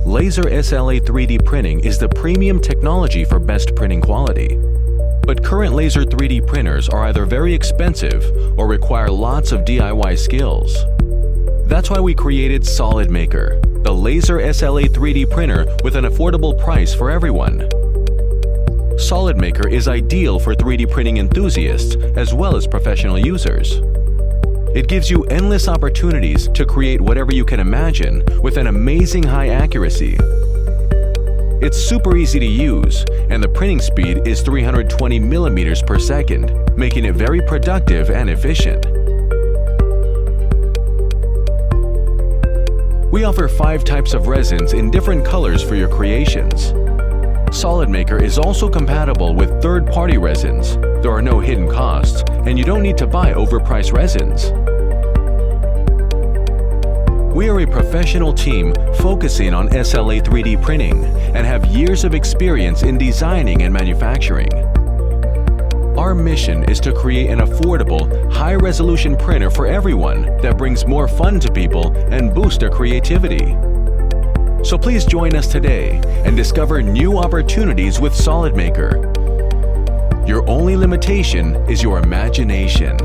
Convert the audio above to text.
Laser SLA 3D printing is the premium technology for best printing quality. But current laser 3D printers are either very expensive or require lots of DIY skills. That's why we created Solidmaker, the laser SLA 3D printer with an affordable price for everyone. Solidmaker is ideal for 3D printing enthusiasts as well as professional users. It gives you endless opportunities to create whatever you can imagine with an amazing high accuracy. It's super easy to use, and the printing speed is 320 millimeters per second, making it very productive and efficient. We offer 5 types of resins in different colors for your creations. Solidmaker is also compatible with third-party resins. There are no hidden costs, and you don't need to buy overpriced resins. We are a professional team focusing on SLA 3D printing and have years of experience in designing and manufacturing. Our mission is to create an affordable, high-resolution printer for everyone that brings more fun to people and boosts their creativity. So please join us today and discover new opportunities with Solidmaker. Your only limitation is your imagination.